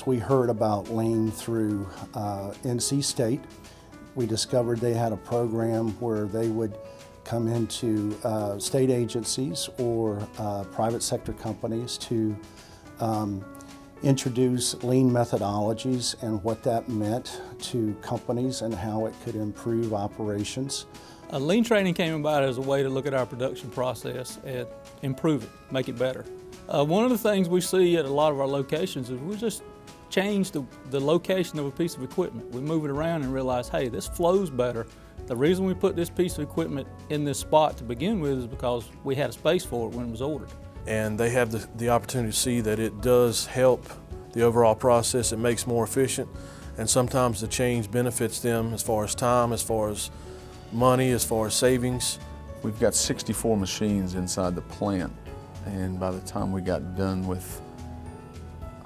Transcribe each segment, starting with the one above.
We heard about Lean through NC State. We discovered they had a program where they would come into state agencies or private sector companies to introduce Lean methodologies and what that meant to companies and how it could improve operations. Lean training came about as a way to look at our production process and improve it, make it better. One of the things we see at a lot of our locations is we just change the location of a piece of equipment. We move it around and realize, hey, this flows better. The reason we put this piece of equipment in this spot to begin with is because we had a space for it when it was ordered. And they have the opportunity to see that it does help the overall process. It makes more efficient, and sometimes the change benefits them as far as time, as far as money, as far as savings. We've got 64 machines inside the plant, and by the time we got done with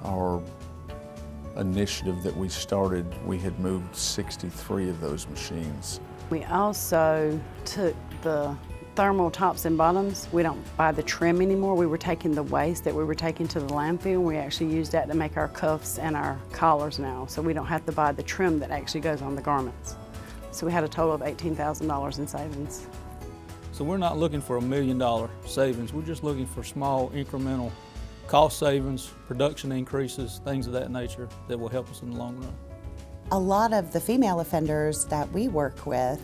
our initiative that we started, we had moved 63 of those machines. We also took the thermal tops and bottoms. We don't buy the trim anymore. We were taking the waste that we were taking to the landfill, and we actually use that to make our cuffs and our collars now. So we don't have to buy the trim that actually goes on the garments. So we had a total of $18,000 in savings. So we're not looking for $1 million savings. We're just looking for small incremental cost savings, production increases, things of that nature that will help us in the long run. A lot of the female offenders that we work with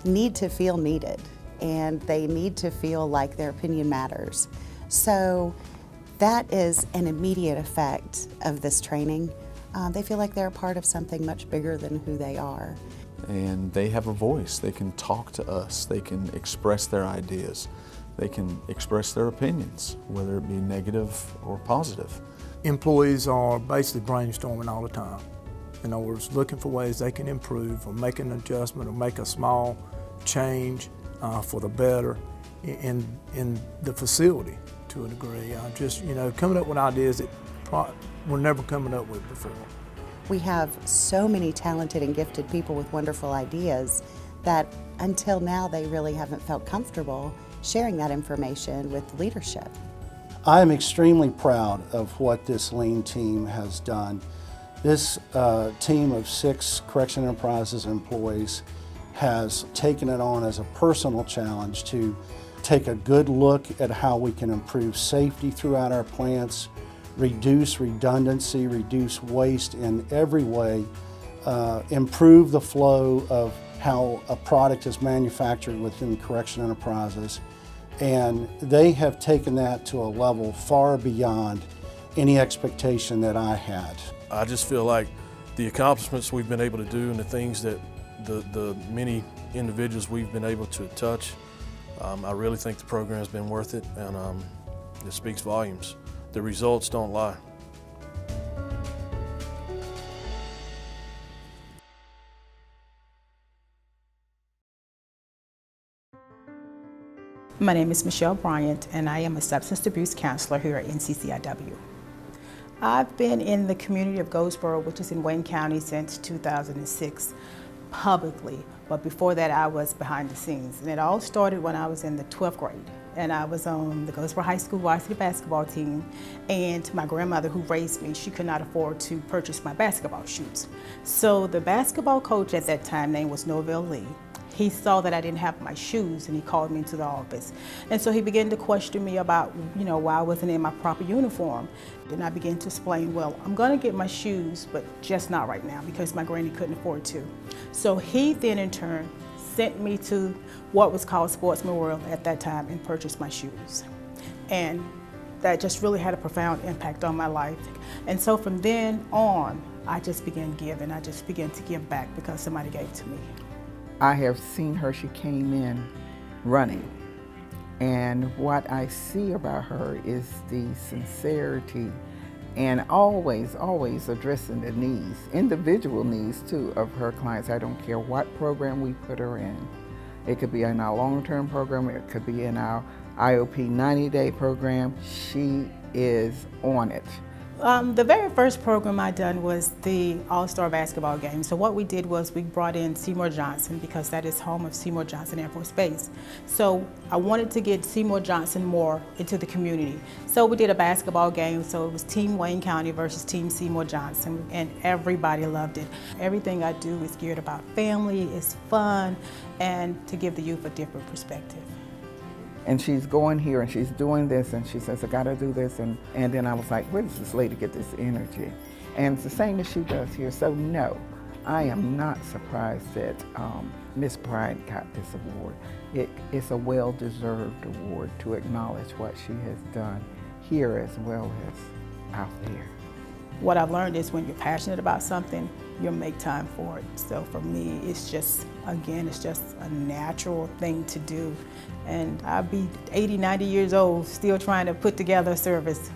need to feel needed, and they need to feel like their opinion matters. So that is an immediate effect of this training. They feel like they're a part of something much bigger than who they are. And they have a voice. They can talk to us. They can express their ideas. They can express their opinions, whether it be negative or positive. Employees are basically brainstorming all the time. In other words, looking for ways they can improve or make an adjustment or make a small change for the better in the facility to a degree. Just, coming up with ideas that we're never coming up with before. We have so many talented and gifted people with wonderful ideas that until now they really haven't felt comfortable sharing that information with leadership. I am extremely proud of what this Lean team has done. This team of 6 Correction Enterprises employees has taken it on as a personal challenge to take a good look at how we can improve safety throughout our plants, reduce redundancy, reduce waste in every way, improve the flow of how a product is manufactured within Correction Enterprises. And they have taken that to a level far beyond any expectation that I had. I just feel like the accomplishments we've been able to do and the things that the many individuals we've been able to touch, I really think the program has been worth it, and it speaks volumes. The results don't lie. My name is Michelle Bryant, and I am a substance abuse counselor here at NCCIW. I've been in the community of Goldsboro, which is in Wayne County, since 2006, publicly. But before that, I was behind the scenes. And it all started when I was in the 12th grade. And I was on the Goldsboro High School varsity basketball team. And my grandmother, who raised me, she could not afford to purchase my basketball shoes. So the basketball coach at that time, name was Norvell Lee. He saw that I didn't have my shoes, and he called me into the office. And so he began to question me about, why I wasn't in my proper uniform. Then I began to explain, well, I'm gonna get my shoes, but just not right now because my granny couldn't afford to. So he then in turn sent me to what was called Sportsman World at that time and purchased my shoes. And that just really had a profound impact on my life. And so from then on, I just began giving. I just began to give back because somebody gave to me. I have seen her, she came in running. And what I see about her is the sincerity and always addressing the needs, individual needs too, of her clients. I don't care what program we put her in. It could be in our long-term program, it could be in our IOP 90-day program. She is on it. The very first program I done was the All-Star basketball game. So what we did was we brought in Seymour Johnson because that is home of Seymour Johnson Air Force Base. So I wanted to get Seymour Johnson more into the community. So we did a basketball game. So it was Team Wayne County versus Team Seymour Johnson, and everybody loved it. Everything I do is geared about family, it's fun, and to give the youth a different perspective. And she's going here and she's doing this, and she says, I gotta do this. And then I was like, where does this lady get this energy? And it's the same as she does here. So no, I am not surprised that Miss Bryant got this award. It's a well-deserved award to acknowledge what she has done here as well as out there. What I've learned is when you're passionate about something, you'll make time for it. So for me, it's just, again, it's just a natural thing to do. And I'll be 80, 90 years old, still trying to put together a service.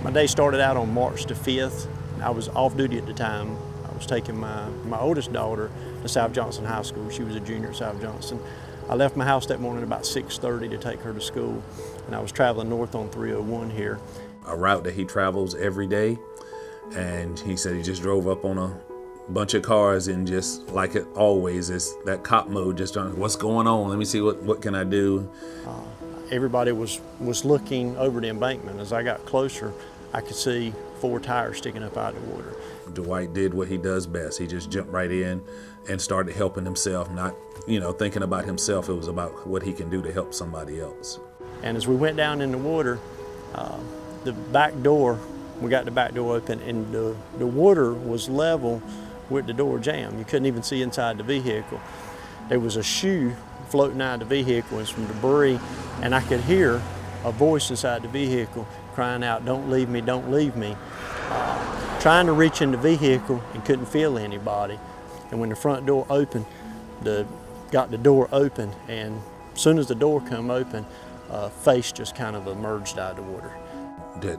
My day started out on March the 5th. I was off duty at the time. I was taking my oldest daughter to South Johnson High School. She was a junior at South Johnson. I left my house that morning about 6:30 to take her to school, and I was traveling north on 301 here. A route that he travels every day, and he said he just drove up on a bunch of cars, and just like it always is that cop mode, just trying, what's going on? Let me see what can I do? Everybody was looking over the embankment. As I got closer, I could see 4 tires sticking up out of the water. Dwight did what he does best. He just jumped right in and started helping himself, not thinking about himself. It was about what he can do to help somebody else. And as we went down in the water, the back door, we got the back door open, and the water was level with the door jamb. You couldn't even see inside the vehicle. There was a shoe floating out of the vehicle and some debris, and I could hear a voice inside the vehicle crying out, "Don't leave me, don't leave me." Trying to reach in the vehicle and couldn't feel anybody. And when the front door opened, got the door open, and as soon as the door come open, a face just kind of emerged out of the water.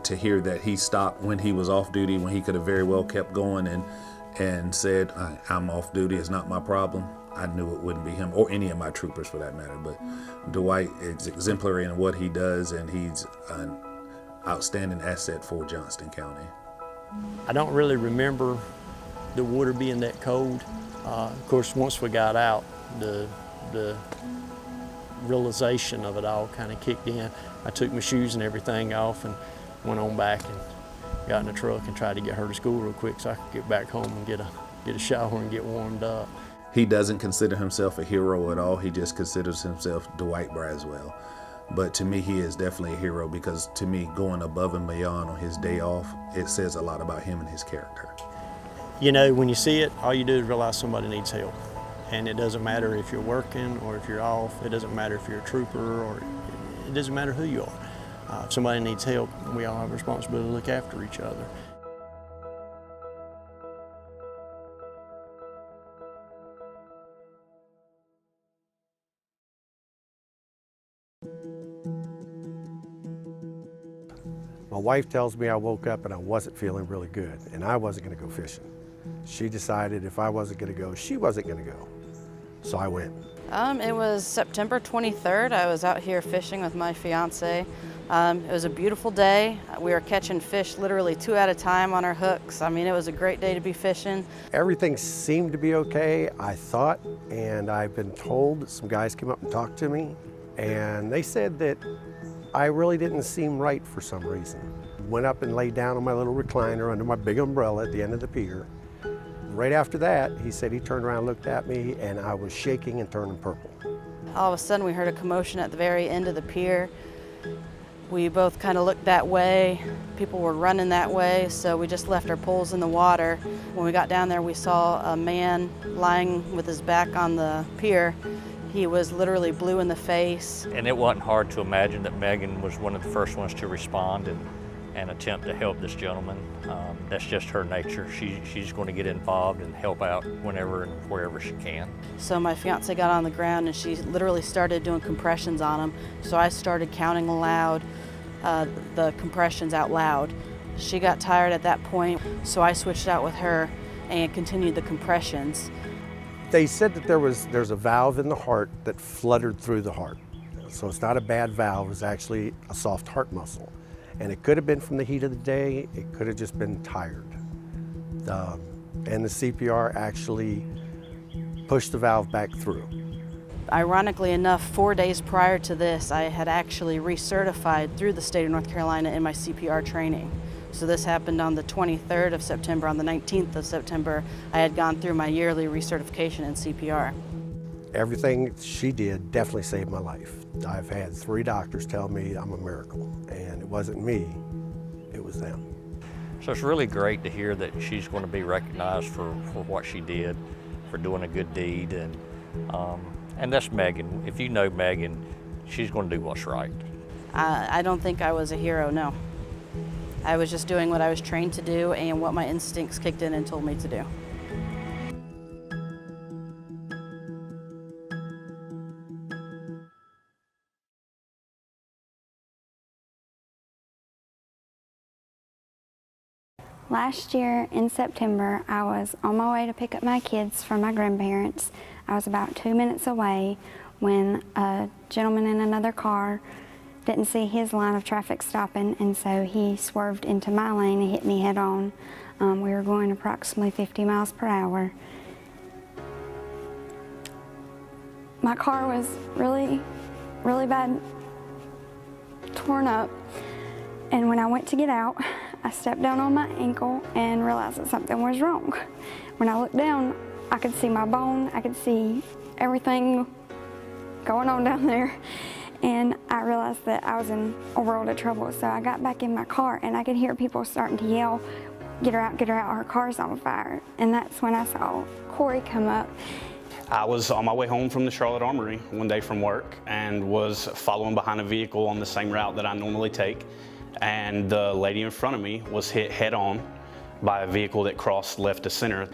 To hear that he stopped when he was off duty, when he could have very well kept going and said, I'm off duty, it's not my problem, I knew it wouldn't be him, or any of my troopers for that matter. But Dwight is exemplary in what he does, and he's an outstanding asset for Johnston County. I don't really remember the water being that cold. Of course, once we got out, the realization of it all kind of kicked in. I took my shoes and everything off and went on back and got in the truck and tried to get her to school real quick so I could get back home and get a shower and get warmed up. He doesn't consider himself a hero at all. He just considers himself Dwight Braswell. But to me, he is definitely a hero, because to me, going above and beyond on his day off, it says a lot about him and his character. When you see it, all you do is realize somebody needs help. And it doesn't matter if you're working or if you're off. It doesn't matter if you're a trooper, or it doesn't matter who you are. If somebody needs help, we all have a responsibility to look after each other. My wife tells me I woke up and I wasn't feeling really good, and I wasn't going to go fishing. She decided if I wasn't going to go, she wasn't going to go. So I went. It was September 23rd. I was out here fishing with my fiance. It was a beautiful day. We were catching fish literally 2 at a time on our hooks. I mean, it was a great day to be fishing. Everything seemed to be okay, I thought, and I've been told that some guys came up and talked to me, and they said that I really didn't seem right for some reason. Went up and laid down on my little recliner under my big umbrella at the end of the pier. Right after that, he said he turned around and looked at me, and I was shaking and turning purple. All of a sudden, we heard a commotion at the very end of the pier. We both kind of looked that way. People were running that way, so we just left our poles in the water. When we got down there, we saw a man lying with his back on the pier. He was literally blue in the face. And it wasn't hard to imagine that Megan was one of the first ones to respond and attempt to help this gentleman. That's just her nature. She's going to get involved and help out whenever and wherever she can. So my fiance got on the ground and she literally started doing compressions on him. So I started counting aloud, the compressions out loud. She got tired at that point, so I switched out with her and continued the compressions. They said that there's a valve in the heart that fluttered through the heart. So it's not a bad valve, it's actually a soft heart muscle. And it could have been from the heat of the day, it could have just been tired. And the CPR actually pushed the valve back through. Ironically enough, 4 days prior to this, I had actually recertified through the state of North Carolina in my CPR training. So this happened on the 23rd of September. On the 19th of September, I had gone through my yearly recertification in CPR. Everything she did definitely saved my life. I've had 3 doctors tell me I'm a miracle, and it wasn't me, it was them. So it's really great to hear that she's going to be recognized for what she did, for doing a good deed, and that's Megan. If you know Megan, she's going to do what's right. I don't think I was a hero, no. I was just doing what I was trained to do and what my instincts kicked in and told me to do. Last year in September, I was on my way to pick up my kids from my grandparents. I was about 2 minutes away when a gentleman in another car didn't see his line of traffic stopping, and so he swerved into my lane and hit me head on. We were going approximately 50 miles per hour. My car was really bad, torn up, and when I went to get out, I stepped down on my ankle and realized that something was wrong. When I looked down, I could see my bone, I could see everything going on down there, and I realized that I was in a world of trouble. So I got back in my car and I could hear people starting to yell, "Get her out, her car's on fire." And that's when I saw Corey come up. I was on my way home from the Charlotte Armory one day from work and was following behind a vehicle on the same route that I normally take. And the lady in front of me was hit head on by a vehicle that crossed left to center.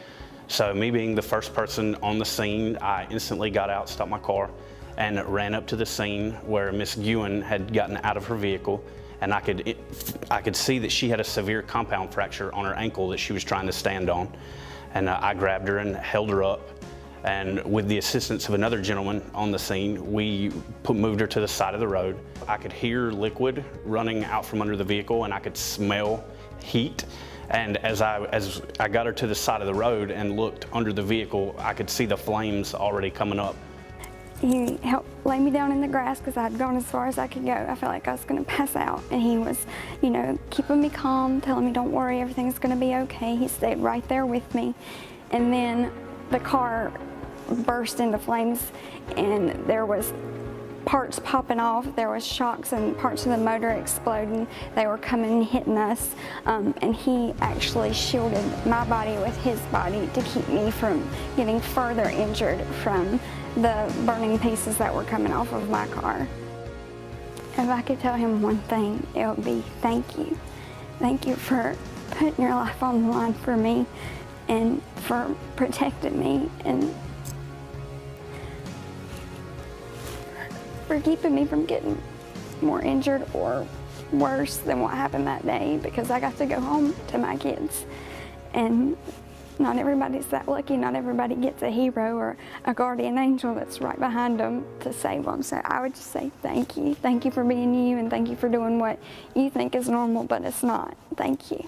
So me being the first person on the scene, I instantly got out, stopped my car, and ran up to the scene where Miss Guin had gotten out of her vehicle, and I could see that she had a severe compound fracture on her ankle that she was trying to stand on. And I grabbed her and held her up, and with the assistance of another gentleman on the scene, we moved her to the side of the road. I could hear liquid running out from under the vehicle, and I could smell heat. And as I got her to the side of the road and looked under the vehicle, I could see the flames already coming up. He helped lay me down in the grass because I'd gone as far as I could go. I felt like I was going to pass out, and he was, keeping me calm, telling me, "Don't worry, everything's going to be okay." He stayed right there with me, and then the car burst into flames, and there was parts popping off. There was shocks and parts of the motor exploding. They were coming and hitting us, and he actually shielded my body with his body to keep me from getting further injured from the burning pieces that were coming off of my car. If I could tell him one thing, it would be thank you. Thank you for putting your life on the line for me and for protecting me and for keeping me from getting more injured or worse than what happened that day, because I got to go home to my kids. And not everybody's that lucky. Not everybody gets a hero or a guardian angel that's right behind them to save them. So I would just say thank you. Thank you for being you, and thank you for doing what you think is normal, but it's not. Thank you.